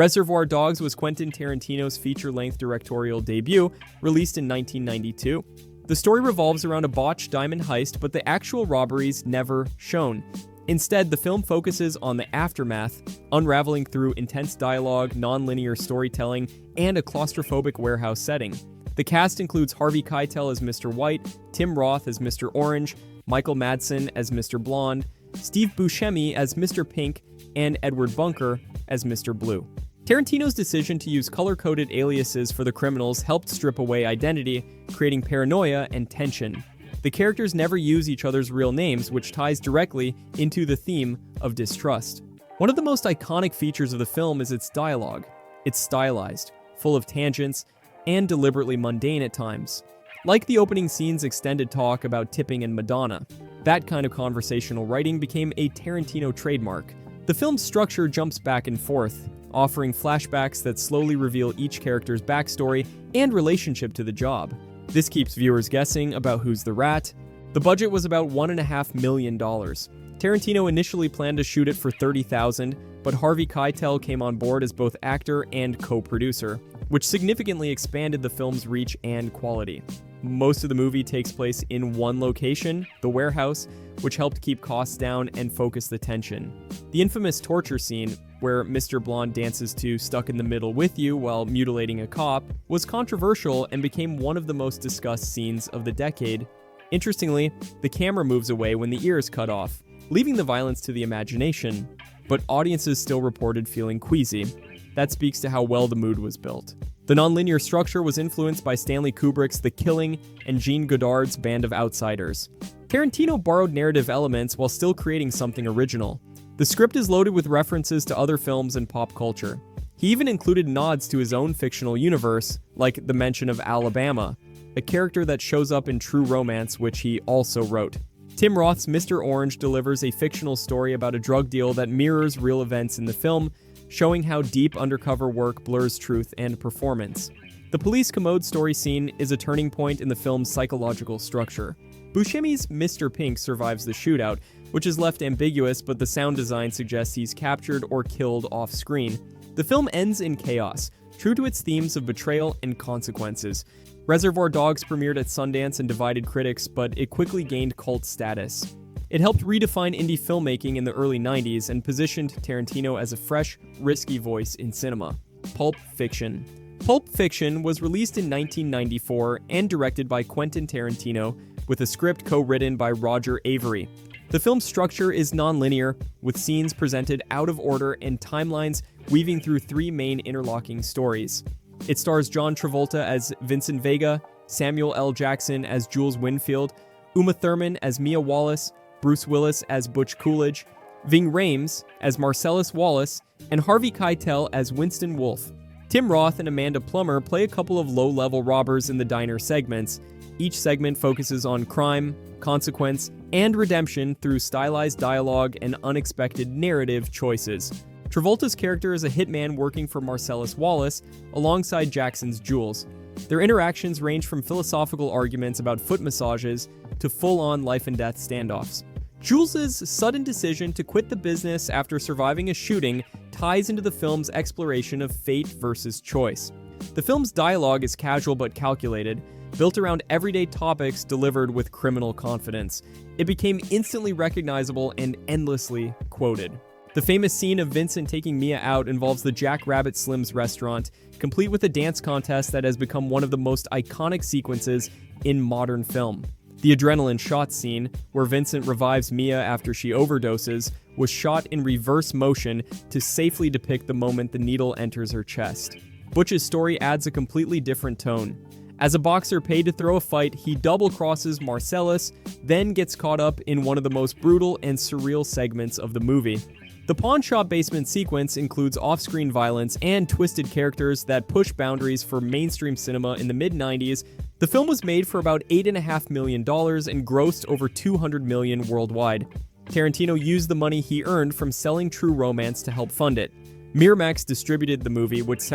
Reservoir Dogs was Quentin Tarantino's feature-length directorial debut, released in 1992. The story revolves around a botched diamond heist, but the actual robberies never shown. Instead, the film focuses on the aftermath, unraveling through intense dialogue, non-linear storytelling, and a claustrophobic warehouse setting. The cast includes Harvey Keitel as Mr. White, Tim Roth as Mr. Orange, Michael Madsen as Mr. Blonde, Steve Buscemi as Mr. Pink, and Edward Bunker as Mr. Blue. Tarantino's decision to use color-coded aliases for the criminals helped strip away identity, creating paranoia and tension. The characters never use each other's real names, which ties directly into the theme of distrust. One of the most iconic features of the film is its dialogue. It's stylized, full of tangents, and deliberately mundane at times. Like the opening scene's extended talk about tipping and Madonna, that kind of conversational writing became a Tarantino trademark. The film's structure jumps back and forth, offering flashbacks that slowly reveal each character's backstory and relationship to the job. This keeps viewers guessing about who's the rat. The budget was about $1.5 million. Tarantino initially planned to shoot it for $30,000, but Harvey Keitel came on board as both actor and co-producer, which significantly expanded the film's reach and quality. Most of the movie takes place in one location, the warehouse, which helped keep costs down and focus the tension. The infamous torture scene, where Mr. Blonde dances to Stuck in the Middle with You while mutilating a cop, was controversial and became one of the most discussed scenes of the decade. Interestingly, the camera moves away when the ear is cut off, leaving the violence to the imagination, but audiences still reported feeling queasy. That speaks to how well the mood was built. The nonlinear structure was influenced by Stanley Kubrick's The Killing and Jean Godard's Band of Outsiders. Tarantino borrowed narrative elements while still creating something original. The script is loaded with references to other films and pop culture. He even included nods to his own fictional universe, like the mention of Alabama, a character that shows up in True Romance, which he also wrote. Tim Roth's Mr. Orange delivers a fictional story about a drug deal that mirrors real events in the film, showing how deep undercover work blurs truth and performance. The police commode story scene is a turning point in the film's psychological structure. Buscemi's Mr. Pink survives the shootout, which is left ambiguous, but the sound design suggests he's captured or killed off-screen. The film ends in chaos, true to its themes of betrayal and consequences. Reservoir Dogs premiered at Sundance and divided critics, but it quickly gained cult status. It helped redefine indie filmmaking in the early 90s and positioned Tarantino as a fresh, risky voice in cinema. Pulp Fiction. Pulp Fiction was released in 1994 and directed by Quentin Tarantino, with a script co-written by Roger Avary. The film's structure is non-linear, with scenes presented out of order and timelines weaving through three main interlocking stories. It stars John Travolta as Vincent Vega, Samuel L. Jackson as Jules Winfield, Uma Thurman as Mia Wallace, Bruce Willis as Butch Coolidge, Ving Rhames as Marcellus Wallace, and Harvey Keitel as Winston Wolfe. Tim Roth and Amanda Plummer play a couple of low-level robbers in the diner segments. Each segment focuses on crime, consequence, and redemption through stylized dialogue and unexpected narrative choices. Travolta's character is a hitman working for Marcellus Wallace alongside Jackson's Jules. Their interactions range from philosophical arguments about foot massages to full-on life-and-death standoffs. Jules' sudden decision to quit the business after surviving a shooting ties into the film's exploration of fate versus choice. The film's dialogue is casual but calculated, built around everyday topics delivered with criminal confidence. It became instantly recognizable and endlessly quoted. The famous scene of Vincent taking Mia out involves the Jack Rabbit Slim's restaurant, complete with a dance contest that has become one of the most iconic sequences in modern film. The adrenaline shot scene, where Vincent revives Mia after she overdoses, was shot in reverse motion to safely depict the moment the needle enters her chest. Butch's story adds a completely different tone. As a boxer paid to throw a fight, he double-crosses Marcellus, then gets caught up in one of the most brutal and surreal segments of the movie. The pawn shop basement sequence includes off-screen violence and twisted characters that push boundaries for mainstream cinema in the mid-90s. The film was made for about $8.5 million and grossed over $200 million worldwide. Tarantino used the money he earned from selling True Romance to help fund it. Miramax distributed the movie, which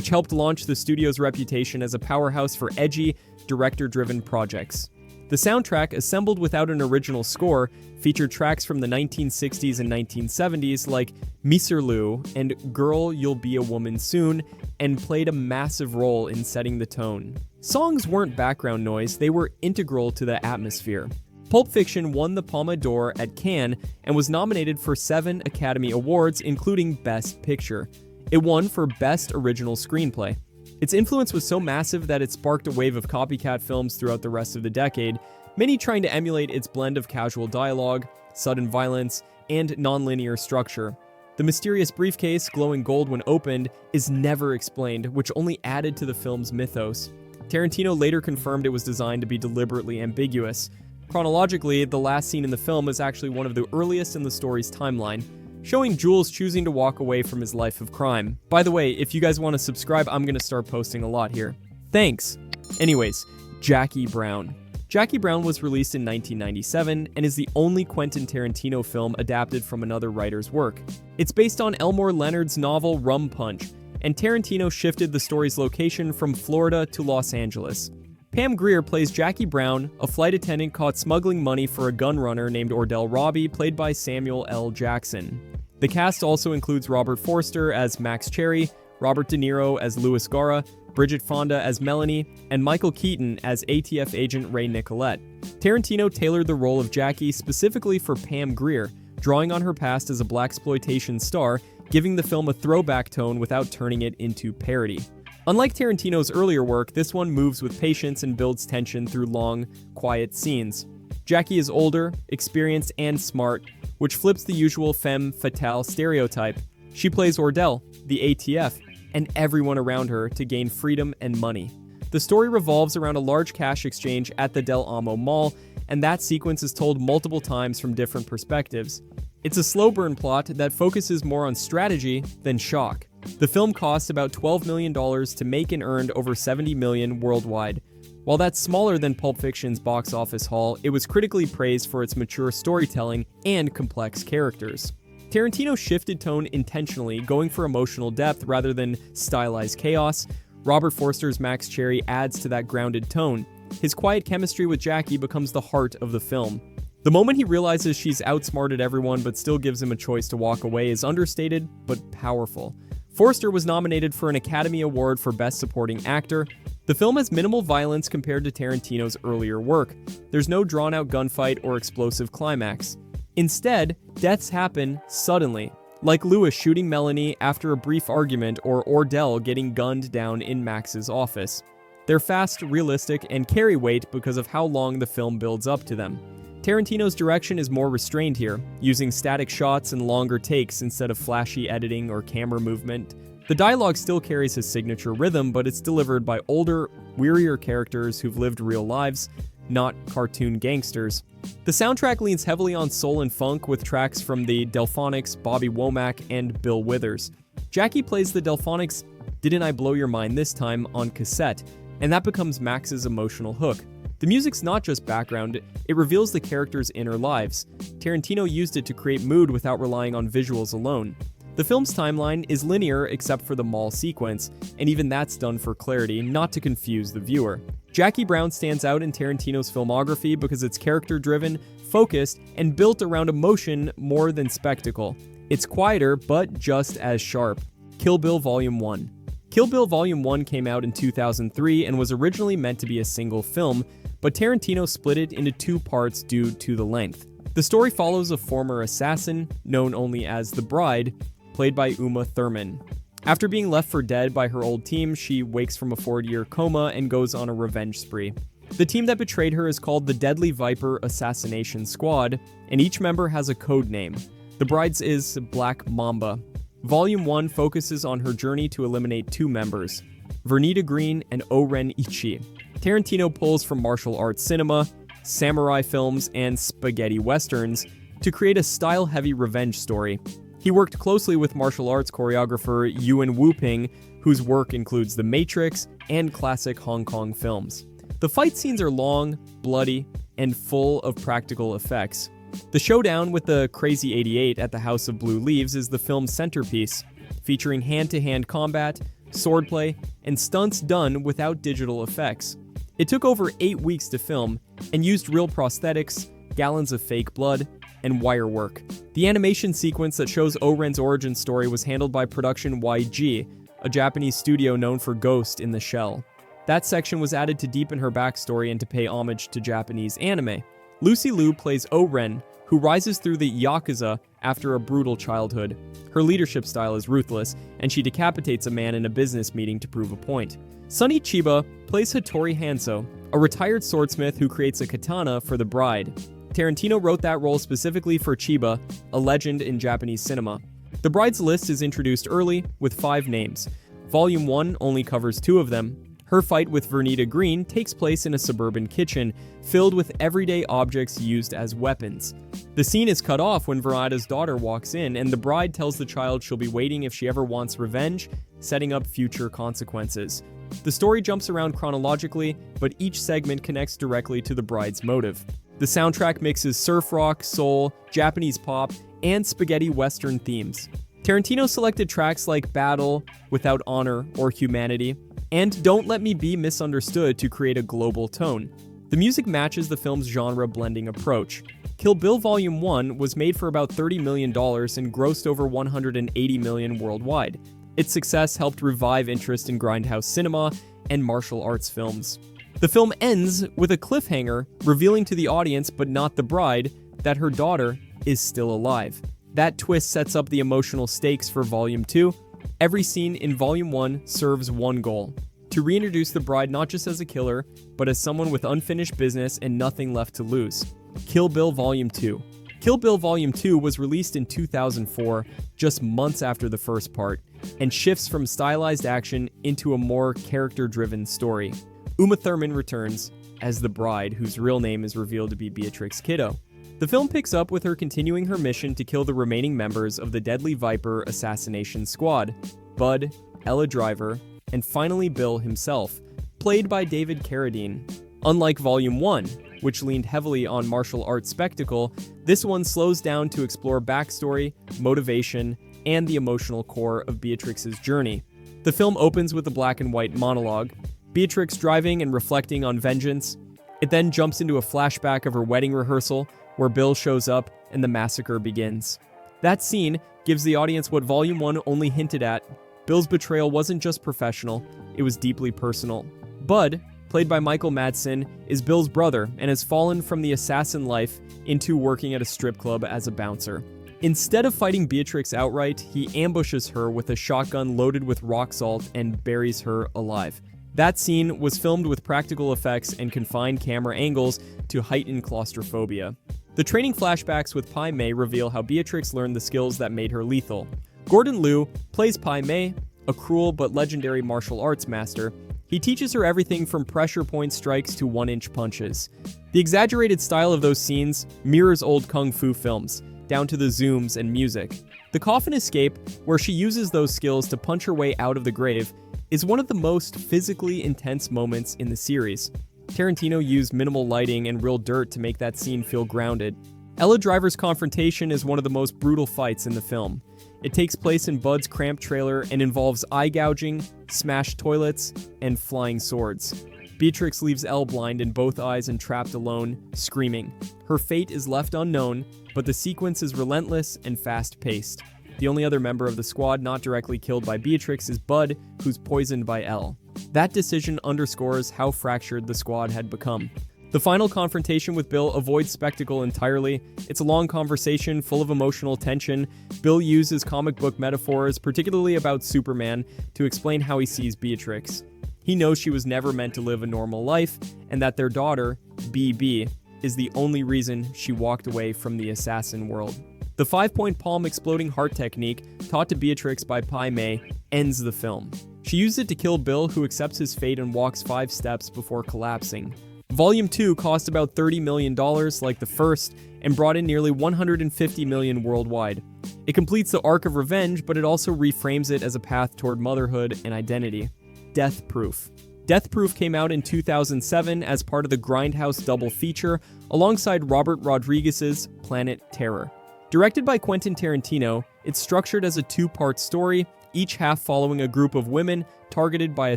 helped launch the studio's reputation as a powerhouse for edgy, director-driven projects. The soundtrack, assembled without an original score, featured tracks from the 1960s and 1970s like Miserlou and Girl You'll Be a Woman Soon, and played a massive role in setting the tone. Songs weren't background noise, they were integral to the atmosphere. Pulp Fiction won the Palme d'Or at Cannes and was nominated for 7 Academy Awards, including Best Picture. It won for Best Original Screenplay. Its influence was so massive that it sparked a wave of copycat films throughout the rest of the decade, many trying to emulate its blend of casual dialogue, sudden violence, and nonlinear structure. The mysterious briefcase, glowing gold when opened, is never explained, which only added to the film's mythos. Tarantino later confirmed it was designed to be deliberately ambiguous. Chronologically, the last scene in the film is actually one of the earliest in the story's timeline, showing Jules choosing to walk away from his life of crime. By the way, if you guys want to subscribe, I'm going to start posting a lot here. Thanks! Anyways, Jackie Brown. Jackie Brown was released in 1997 and is the only Quentin Tarantino film adapted from another writer's work. It's based on Elmore Leonard's novel Rum Punch, and Tarantino shifted the story's location from Florida to Los Angeles. Pam Grier plays Jackie Brown, a flight attendant caught smuggling money for a gun runner named Ordell Robbie, played by Samuel L. Jackson. The cast also includes Robert Forster as Max Cherry, Robert De Niro as Louis Gara, Bridget Fonda as Melanie, and Michael Keaton as ATF agent Ray Nicolette. Tarantino tailored the role of Jackie specifically for Pam Grier, drawing on her past as a blaxploitation star, giving the film a throwback tone without turning it into parody. Unlike Tarantino's earlier work, this one moves with patience and builds tension through long, quiet scenes. Jackie is older, experienced, and smart, which flips the usual femme fatale stereotype. She plays Ordell, the ATF, and everyone around her to gain freedom and money. The story revolves around a large cash exchange at the Del Amo Mall, and that sequence is told multiple times from different perspectives. It's a slow burn plot that focuses more on strategy than shock. The film cost about $12 million to make and earned over $70 million worldwide. While that's smaller than Pulp Fiction's box office haul, it was critically praised for its mature storytelling and complex characters. Tarantino shifted tone intentionally, going for emotional depth rather than stylized chaos. Robert Forster's Max Cherry adds to that grounded tone. His quiet chemistry with Jackie becomes the heart of the film. The moment he realizes she's outsmarted everyone but still gives him a choice to walk away is understated but powerful. Forster was nominated for an Academy Award for Best Supporting Actor. The film has minimal violence compared to Tarantino's earlier work. There's no drawn-out gunfight or explosive climax. Instead, deaths happen suddenly, like Louis shooting Melanie after a brief argument or Ordell getting gunned down in Max's office. They're fast, realistic, and carry weight because of how long the film builds up to them. Tarantino's direction is more restrained here, using static shots and longer takes instead of flashy editing or camera movement. The dialogue still carries his signature rhythm, but it's delivered by older, wearier characters who've lived real lives, not cartoon gangsters. The soundtrack leans heavily on soul and funk with tracks from the Delphonics, Bobby Womack, and Bill Withers. Jackie plays the Delphonics' Didn't I Blow Your Mind This Time on cassette, and that becomes Max's emotional hook. The music's not just background, it reveals the characters' inner lives. Tarantino used it to create mood without relying on visuals alone. The film's timeline is linear except for the mall sequence, and even that's done for clarity, not to confuse the viewer. Jackie Brown stands out in Tarantino's filmography because it's character-driven, focused, and built around emotion more than spectacle. It's quieter, but just as sharp. Kill Bill Volume 1. Kill Bill Volume 1 came out in 2003 and was originally meant to be a single film, but Tarantino split it into 2 parts due to the length. The story follows a former assassin, known only as the Bride, played by Uma Thurman. After being left for dead by her old team, she wakes from a 40-year coma and goes on a revenge spree. The team that betrayed her is called the Deadly Viper Assassination Squad, and each member has a code name. The Bride's is Black Mamba. Volume 1 focuses on her journey to eliminate 2 members, Vernita Green and O-Ren Ichi. Tarantino pulls from martial arts cinema, samurai films, and spaghetti westerns to create a style-heavy revenge story. He worked closely with martial arts choreographer Yuen Wu-ping, whose work includes The Matrix and classic Hong Kong films. The fight scenes are long, bloody, and full of practical effects. The showdown with the Crazy 88 at the House of Blue Leaves is the film's centerpiece, featuring hand-to-hand combat, swordplay, and stunts done without digital effects. It took over 8 weeks to film, and used real prosthetics, gallons of fake blood, and wire work. The animation sequence that shows O-Ren's origin story was handled by Production YG, a Japanese studio known for Ghost in the Shell. That section was added to deepen her backstory and to pay homage to Japanese anime. Lucy Liu plays O-Ren, who rises through the Yakuza after a brutal childhood. Her leadership style is ruthless, and she decapitates a man in a business meeting to prove a point. Sonny Chiba plays Hattori Hanzo, a retired swordsmith who creates a katana for the bride. Tarantino wrote that role specifically for Chiba, a legend in Japanese cinema. The bride's list is introduced early, with 5 names. Volume 1 only covers 2 of them. Her fight with Vernita Green takes place in a suburban kitchen, filled with everyday objects used as weapons. The scene is cut off when Vernita's daughter walks in, and the bride tells the child she'll be waiting if she ever wants revenge, setting up future consequences. The story jumps around chronologically, but each segment connects directly to the bride's motive. The soundtrack mixes surf rock, soul, Japanese pop, and spaghetti western themes. Tarantino selected tracks like Battle, Without Honor, or Humanity, and Don't Let Me Be Misunderstood to create a global tone. The music matches the film's genre-blending approach. Kill Bill Volume 1 was made for about $30 million and grossed over $180 million worldwide. Its success helped revive interest in grindhouse cinema and martial arts films. The film ends with a cliffhanger, revealing to the audience, but not the bride, that her daughter is still alive. That twist sets up the emotional stakes for Volume 2. Every scene in Volume 1 serves one goal: to reintroduce the bride not just as a killer, but as someone with unfinished business and nothing left to lose. Kill Bill Volume 2. Kill Bill Volume 2 was released in 2004, just months after the first part, and shifts from stylized action into a more character-driven story. Uma Thurman returns as the bride, whose real name is revealed to be Beatrix Kiddo. The film picks up with her continuing her mission to kill the remaining members of the Deadly Viper assassination squad: Bud, Ella Driver, and finally Bill himself, played by David Carradine. Unlike Volume 1, which leaned heavily on martial arts spectacle, this one slows down to explore backstory, motivation, and the emotional core of Beatrix's journey. The film opens with a black and white monologue, Beatrix driving and reflecting on vengeance. It then jumps into a flashback of her wedding rehearsal, where Bill shows up and the massacre begins. That scene gives the audience what Volume 1 only hinted at. Bill's betrayal wasn't just professional, it was deeply personal. Bud, played by Michael Madsen, is Bill's brother and has fallen from the assassin life into working at a strip club as a bouncer. Instead of fighting Beatrix outright, he ambushes her with a shotgun loaded with rock salt and buries her alive. That scene was filmed with practical effects and confined camera angles to heighten claustrophobia. The training flashbacks with Pai Mei reveal how Beatrix learned the skills that made her lethal. Gordon Liu plays Pai Mei, a cruel but legendary martial arts master. He teaches her everything from pressure point strikes to one-inch punches. The exaggerated style of those scenes mirrors old kung fu films, down to the zooms and music. The coffin escape, where she uses those skills to punch her way out of the grave, is one of the most physically intense moments in the series. Tarantino used minimal lighting and real dirt to make that scene feel grounded. Ella Driver's confrontation is one of the most brutal fights in the film. It takes place in Bud's cramped trailer and involves eye gouging, smashed toilets, and flying swords. Beatrix leaves Elle blind in both eyes and trapped alone, screaming. Her fate is left unknown, but the sequence is relentless and fast-paced. The only other member of the squad not directly killed by Beatrix is Bud, who's poisoned by Elle. That decision underscores how fractured the squad had become. The final confrontation with Bill avoids spectacle entirely. It's a long conversation full of emotional tension. Bill uses comic book metaphors, particularly about Superman, to explain how he sees Beatrix. He knows she was never meant to live a normal life, and that their daughter, BB, is the only reason she walked away from the assassin world. The 5-point palm exploding heart technique, taught to Beatrix by Pai Mei, ends the film. She used it to kill Bill, who accepts his fate and walks 5 steps before collapsing. Volume 2 cost about $30 million like the first, and brought in nearly $150 million worldwide. It completes the arc of revenge, but it also reframes it as a path toward motherhood and identity. Death Proof. Death Proof came out in 2007 as part of the Grindhouse double feature, alongside Robert Rodriguez's Planet Terror. Directed by Quentin Tarantino, it's structured as a 2-part story, each half following a group of women targeted by a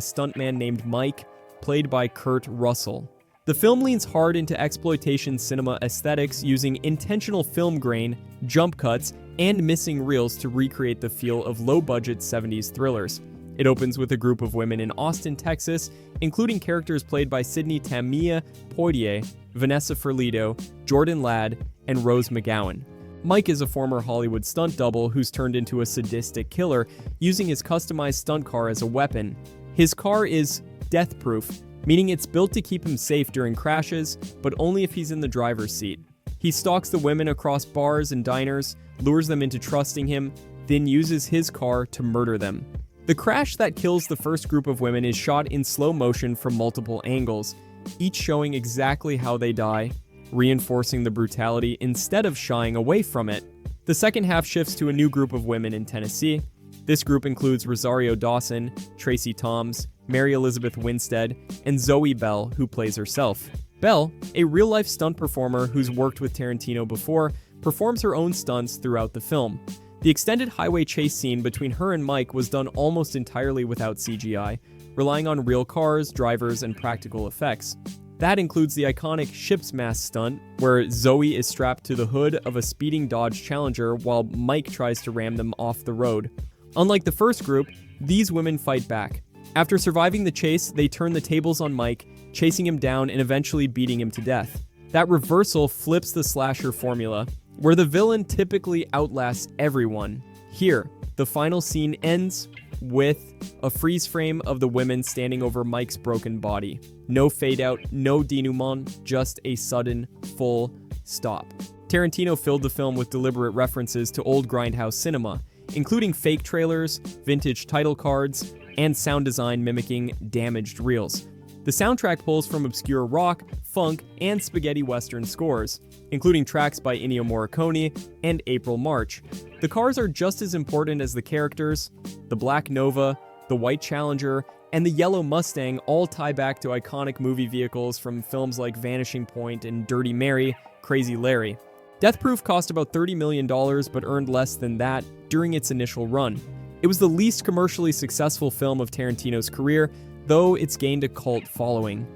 stuntman named Mike, played by Kurt Russell. The film leans hard into exploitation cinema aesthetics using intentional film grain, jump cuts, and missing reels to recreate the feel of low-budget 70s thrillers. It opens with a group of women in Austin, Texas, including characters played by Sydney Tamia Poitier, Vanessa Ferlito, Jordan Ladd, and Rose McGowan. Mike is a former Hollywood stunt double who's turned into a sadistic killer, using his customized stunt car as a weapon. His car is death-proof, meaning it's built to keep him safe during crashes, but only if he's in the driver's seat. He stalks the women across bars and diners, lures them into trusting him, then uses his car to murder them. The crash that kills the first group of women is shot in slow motion from multiple angles, each showing exactly how they die, reinforcing the brutality instead of shying away from it. The second half shifts to a new group of women in Tennessee. This group includes Rosario Dawson, Tracy Toms, Mary Elizabeth Winstead, and Zoe Bell, who plays herself. Bell, a real-life stunt performer who's worked with Tarantino before, performs her own stunts throughout the film. The extended highway chase scene between her and Mike was done almost entirely without CGI, relying on real cars, drivers, and practical effects. That includes the iconic ship's mast stunt, where Zoe is strapped to the hood of a speeding Dodge Challenger while Mike tries to ram them off the road. Unlike the first group, these women fight back. After surviving the chase, they turn the tables on Mike, chasing him down and eventually beating him to death. That reversal flips the slasher formula, where the villain typically outlasts everyone. Here, the final scene ends with a freeze frame of the women standing over Mike's broken body. No fade out, no denouement, just a sudden, full stop. Tarantino filled the film with deliberate references to old grindhouse cinema, including fake trailers, vintage title cards, and sound design mimicking damaged reels. The soundtrack pulls from obscure rock, funk, and spaghetti western scores, including tracks by Ennio Morricone and April March. The cars are just as important as the characters. The black Nova, the white Challenger, and the yellow Mustang all tie back to iconic movie vehicles from films like Vanishing Point and Dirty Mary, Crazy Larry. Death Proof cost about $30 million but earned less than that during its initial run. It was the least commercially successful film of Tarantino's career, though it's gained a cult following.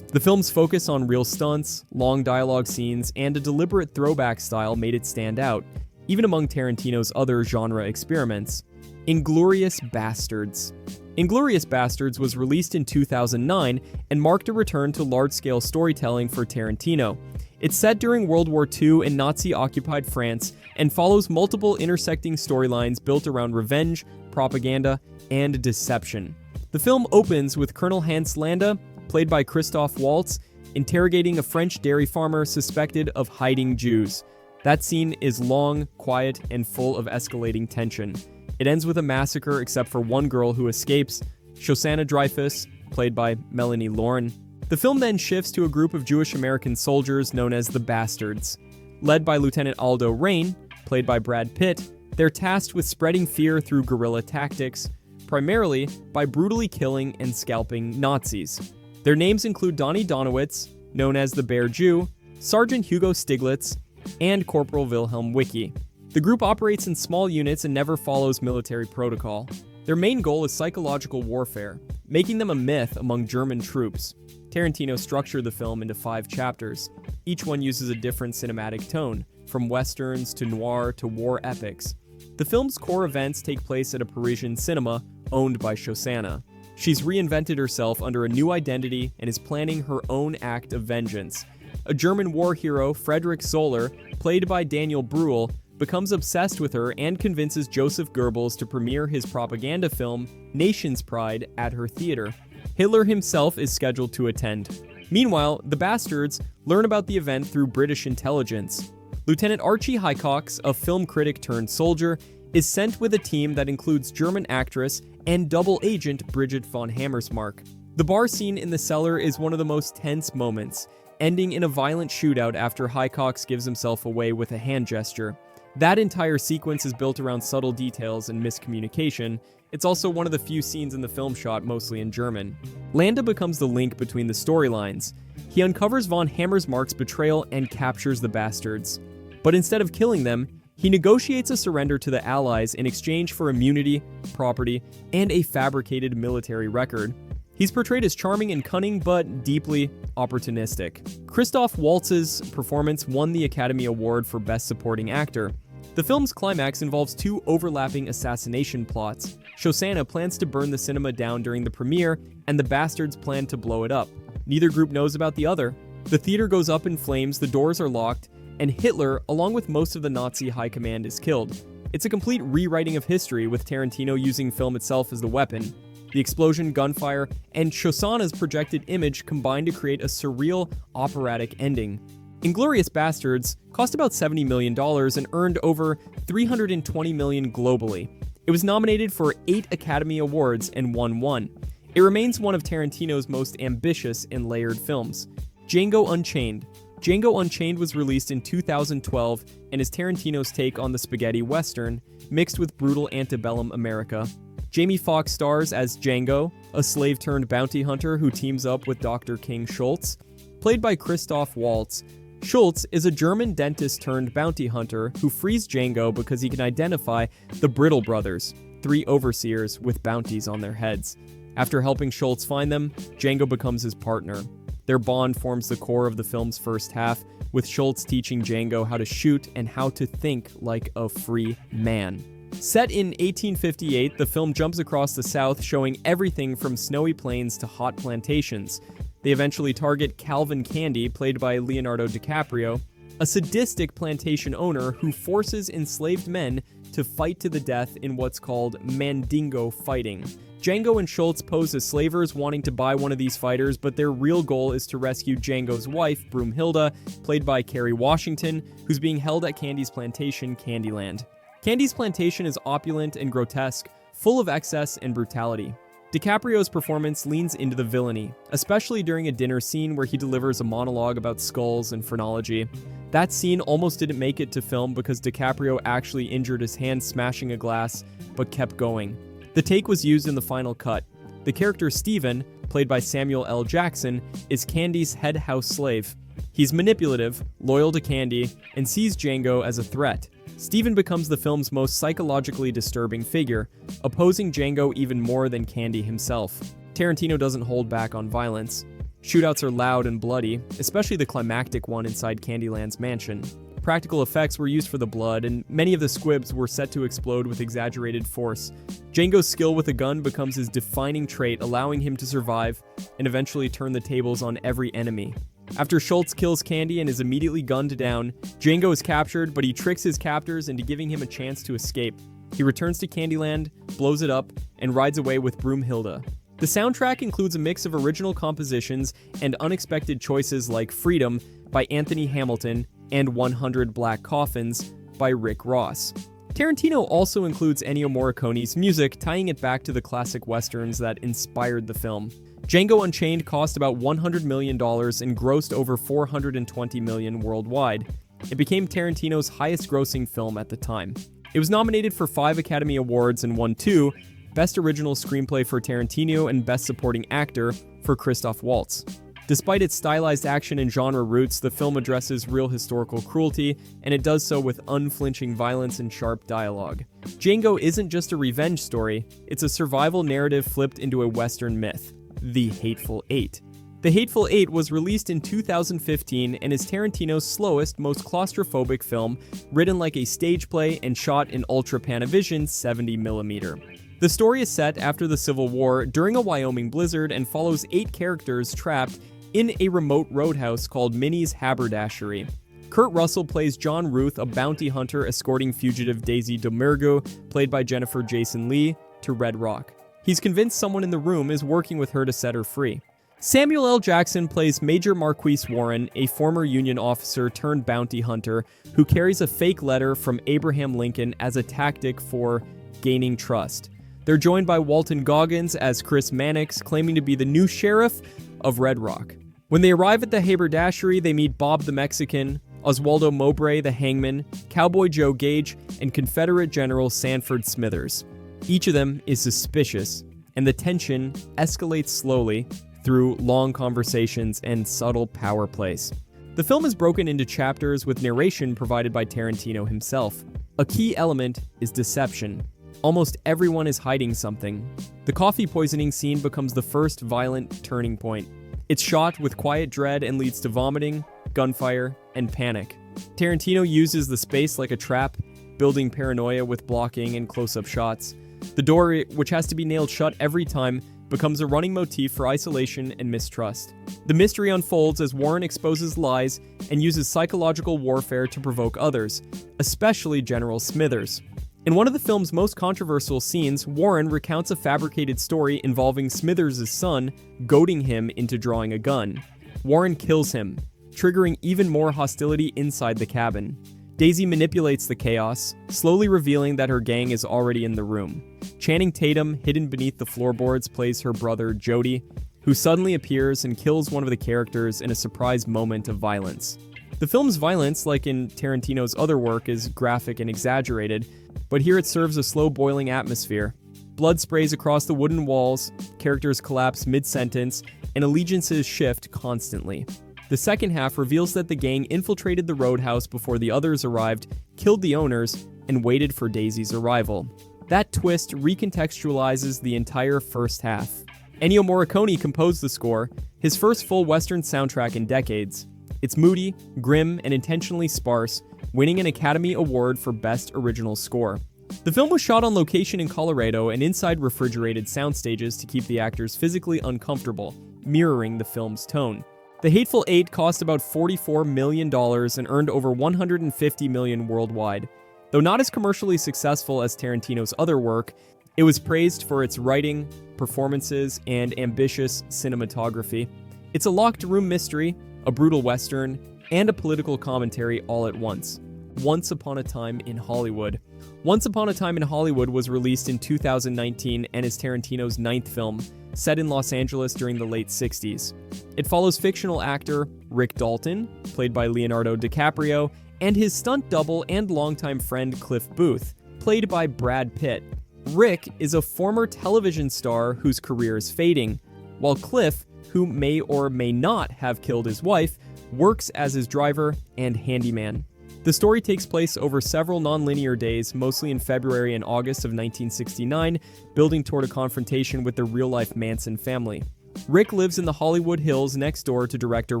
The film's focus on real stunts, long dialogue scenes, and a deliberate throwback style made it stand out, even among Tarantino's other genre experiments. Inglourious Basterds. Inglourious Basterds was released in 2009 and marked a return to large-scale storytelling for Tarantino. It's set during World War II in Nazi-occupied France and follows multiple intersecting storylines built around revenge, propaganda, and deception. The film opens with Colonel Hans Landa, played by Christoph Waltz, interrogating a French dairy farmer suspected of hiding Jews. That scene is long, quiet, and full of escalating tension. It ends with a massacre except for one girl who escapes, Shosanna Dreyfus, played by Melanie Lauren. The film then shifts to a group of Jewish American soldiers known as the Bastards. Led by Lieutenant Aldo Raine, played by Brad Pitt, they're tasked with spreading fear through guerrilla tactics, primarily by brutally killing and scalping Nazis. Their names include Donnie Donowitz, known as the Bear Jew, Sergeant Hugo Stiglitz, and Corporal Wilhelm Wicke. The group operates in small units and never follows military protocol. Their main goal is psychological warfare, making them a myth among German troops. Tarantino structured the film into 5 chapters. Each one uses a different cinematic tone, from westerns to noir to war epics. The film's core events take place at a Parisian cinema owned by Shosanna. She's reinvented herself under a new identity and is planning her own act of vengeance. A German war hero, Friedrich Zoller, played by Daniel Bruhl, becomes obsessed with her and convinces Joseph Goebbels to premiere his propaganda film, Nation's Pride, at her theater. Hitler himself is scheduled to attend. Meanwhile, the Bastards learn about the event through British intelligence. Lieutenant Archie Hicox, a film critic turned soldier, is sent with a team that includes German actress and double agent Bridget von Hammersmark. The bar scene in the cellar is one of the most tense moments, ending in a violent shootout after Hicox gives himself away with a hand gesture. That entire sequence is built around subtle details and miscommunication. It's also one of the few scenes in the film shot mostly in German. Landa becomes the link between the storylines. He uncovers von Hammersmark's betrayal and captures the Bastards. But instead of killing them, he negotiates a surrender to the Allies in exchange for immunity, property, and a fabricated military record. He's portrayed as charming and cunning, but deeply opportunistic. Christoph Waltz's performance won the Academy Award for Best Supporting Actor. The film's climax involves two overlapping assassination plots. Shosanna plans to burn the cinema down during the premiere, and the bastards plan to blow it up. Neither group knows about the other. The theater goes up in flames, the doors are locked, and Hitler, along with most of the Nazi high command, is killed. It's a complete rewriting of history, with Tarantino using film itself as the weapon. The explosion, gunfire, and Shosanna's projected image combine to create a surreal, operatic ending. Inglourious Basterds cost about $70 million and earned over $320 million globally. It was nominated for 8 Academy Awards and won 1. It remains one of Tarantino's most ambitious and layered films. Django Unchained. Django Unchained was released in 2012 and is Tarantino's take on the spaghetti western, mixed with brutal antebellum America. Jamie Foxx stars as Django, a slave-turned-bounty hunter who teams up with Dr. King Schultz. Played by Christoph Waltz, Schultz is a German dentist-turned-bounty hunter who frees Django because he can identify the Brittle brothers, 3 overseers with bounties on their heads. After helping Schultz find them, Django becomes his partner. Their bond forms the core of the film's first half, with Schultz teaching Django how to shoot and how to think like a free man. Set in 1858, the film jumps across the South, showing everything from snowy plains to hot plantations. They eventually target Calvin Candy, played by Leonardo DiCaprio, a sadistic plantation owner who forces enslaved men to fight to the death in what's called mandingo fighting. Django and Schultz pose as slavers wanting to buy one of these fighters, but their real goal is to rescue Django's wife, Broomhilda, played by Kerry Washington, who's being held at Candy's plantation, Candyland. Candy's plantation is opulent and grotesque, full of excess and brutality. DiCaprio's performance leans into the villainy, especially during a dinner scene where he delivers a monologue about skulls and phrenology. That scene almost didn't make it to film because DiCaprio actually injured his hand smashing a glass, but kept going. The take was used in the final cut. The character Steven, played by Samuel L. Jackson, is Candy's head house slave. He's manipulative, loyal to Candy, and sees Django as a threat. Steven becomes the film's most psychologically disturbing figure, opposing Django even more than Candy himself. Tarantino doesn't hold back on violence. Shootouts are loud and bloody, especially the climactic one inside Candyland's mansion. Practical effects were used for the blood, and many of the squibs were set to explode with exaggerated force. Django's skill with a gun becomes his defining trait, allowing him to survive and eventually turn the tables on every enemy. After Schultz kills Candy and is immediately gunned down, Django is captured, but he tricks his captors into giving him a chance to escape. He returns to Candyland, blows it up, and rides away with Broomhilda. The soundtrack includes a mix of original compositions and unexpected choices like Freedom by Anthony Hamilton and 100 Black Coffins by Rick Ross. Tarantino also includes Ennio Morricone's music, tying it back to the classic westerns that inspired the film. Django Unchained cost about $100 million and grossed over $420 million worldwide. It became Tarantino's highest-grossing film at the time. It was nominated for 5 Academy Awards and won 2, Best Original Screenplay for Tarantino and Best Supporting Actor for Christoph Waltz. Despite its stylized action and genre roots, the film addresses real historical cruelty, and it does so with unflinching violence and sharp dialogue. Django isn't just a revenge story, it's a survival narrative flipped into a Western myth. The Hateful Eight. The Hateful Eight was released in 2015 and is Tarantino's slowest, most claustrophobic film, written like a stage play and shot in Ultra Panavision 70mm. The story is set after the Civil War during a Wyoming blizzard and follows 8 characters trapped in a remote roadhouse called Minnie's Haberdashery. Kurt Russell plays John Ruth, a bounty hunter escorting fugitive Daisy Domergue, played by Jennifer Jason Leigh, to Red Rock. He's convinced someone in the room is working with her to set her free. Samuel L. Jackson plays Major Marquise Warren, a former Union officer turned bounty hunter who carries a fake letter from Abraham Lincoln as a tactic for gaining trust. They're joined by Walton Goggins as Chris Mannix, claiming to be the new sheriff of Red Rock. When they arrive at the haberdashery, they meet Bob the Mexican, Oswaldo Mowbray the hangman, Cowboy Joe Gage, and Confederate General Sanford Smithers. Each of them is suspicious, and the tension escalates slowly through long conversations and subtle power plays. The film is broken into chapters with narration provided by Tarantino himself. A key element is deception. Almost everyone is hiding something. The coffee poisoning scene becomes the first violent turning point. It's shot with quiet dread and leads to vomiting, gunfire, and panic. Tarantino uses the space like a trap, building paranoia with blocking and close-up shots. The door, which has to be nailed shut every time, becomes a running motif for isolation and mistrust. The mystery unfolds as Warren exposes lies and uses psychological warfare to provoke others, especially General Smithers. In one of the film's most controversial scenes, Warren recounts a fabricated story involving Smithers' son goading him into drawing a gun. Warren kills him, triggering even more hostility inside the cabin. Daisy manipulates the chaos, slowly revealing that her gang is already in the room. Channing Tatum, hidden beneath the floorboards, plays her brother, Jody, who suddenly appears and kills one of the characters in a surprise moment of violence. The film's violence, like in Tarantino's other work, is graphic and exaggerated, but here it serves a slow-boiling atmosphere. Blood sprays across the wooden walls, characters collapse mid-sentence, and allegiances shift constantly. The second half reveals that the gang infiltrated the roadhouse before the others arrived, killed the owners, and waited for Daisy's arrival. That twist recontextualizes the entire first half. Ennio Morricone composed the score, his first full Western soundtrack in decades. It's moody, grim, and intentionally sparse, winning an Academy Award for Best Original Score. The film was shot on location in Colorado and inside refrigerated sound stages to keep the actors physically uncomfortable, mirroring the film's tone. The Hateful Eight cost about $44 million and earned over $150 million worldwide. Though not as commercially successful as Tarantino's other work, it was praised for its writing, performances, and ambitious cinematography. It's a locked-room mystery, a brutal western, and a political commentary all at once. Once Upon a Time in Hollywood. Once Upon a Time in Hollywood was released in 2019 and is Tarantino's ninth film, set in Los Angeles during the late 60s. It follows fictional actor Rick Dalton, played by Leonardo DiCaprio, and his stunt double and longtime friend Cliff Booth, played by Brad Pitt. Rick is a former television star whose career is fading, while Cliff, who may or may not have killed his wife, works as his driver and handyman. The story takes place over several non-linear days, mostly in February and August of 1969, building toward a confrontation with the real-life Manson family. Rick lives in the Hollywood Hills next door to director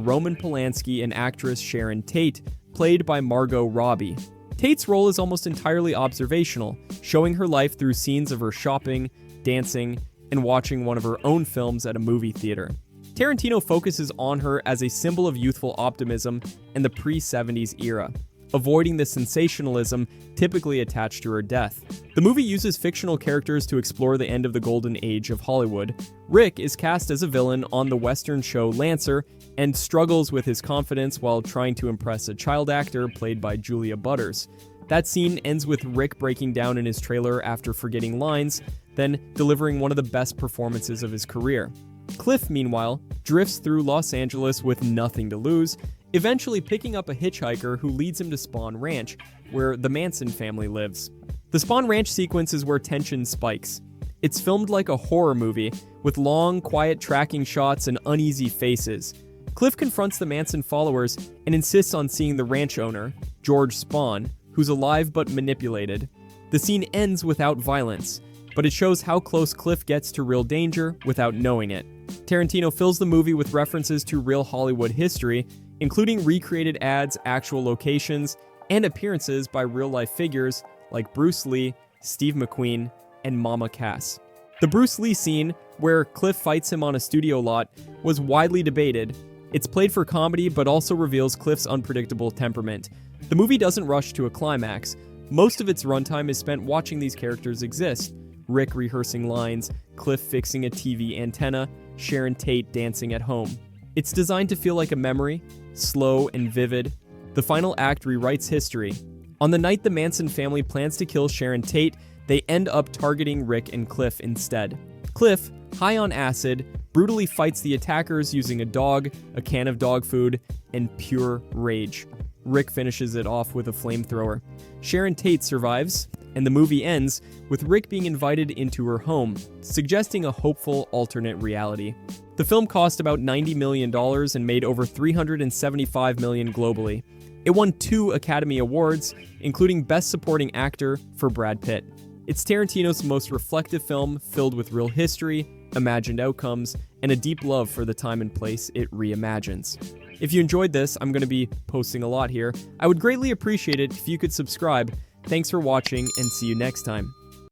Roman Polanski and actress Sharon Tate, played by Margot Robbie. Tate's role is almost entirely observational, showing her life through scenes of her shopping, dancing, and watching one of her own films at a movie theater. Tarantino focuses on her as a symbol of youthful optimism and the pre-70s era, avoiding the sensationalism typically attached to her death. The movie uses fictional characters to explore the end of the golden age of Hollywood. Rick is cast as a villain on the Western show Lancer and struggles with his confidence while trying to impress a child actor played by Julia Butters. That scene ends with Rick breaking down in his trailer after forgetting lines, then delivering one of the best performances of his career. Cliff, meanwhile, drifts through Los Angeles with nothing to lose, eventually picking up a hitchhiker who leads him to Spahn Ranch, where the Manson family lives. The Spahn Ranch sequence is where tension spikes. It's filmed like a horror movie, with long, quiet tracking shots and uneasy faces. Cliff confronts the Manson followers and insists on seeing the ranch owner, George Spahn, who's alive but manipulated. The scene ends without violence, but it shows how close Cliff gets to real danger without knowing it. Tarantino fills the movie with references to real Hollywood history, including recreated ads, actual locations, and appearances by real-life figures like Bruce Lee, Steve McQueen, and Mama Cass. The Bruce Lee scene, where Cliff fights him on a studio lot, was widely debated. It's played for comedy, but also reveals Cliff's unpredictable temperament. The movie doesn't rush to a climax. Most of its runtime is spent watching these characters exist. Rick rehearsing lines, Cliff fixing a TV antenna, Sharon Tate dancing at home. It's designed to feel like a memory, slow and vivid. The final act rewrites history. On the night the Manson family plans to kill Sharon Tate, they end up targeting Rick and Cliff instead. Cliff, high on acid, brutally fights the attackers using a dog, a can of dog food, and pure rage. Rick finishes it off with a flamethrower. Sharon Tate survives, and the movie ends with Rick being invited into her home, suggesting a hopeful alternate reality. The film cost about $90 million and made over $375 million globally. It won 2 Academy Awards, including Best Supporting Actor for Brad Pitt. It's Tarantino's most reflective film, filled with real history, imagined outcomes, and a deep love for the time and place it reimagines. If you enjoyed this, I'm going to be posting a lot here. I would greatly appreciate it if you could subscribe. Thanks for watching, and see you next time.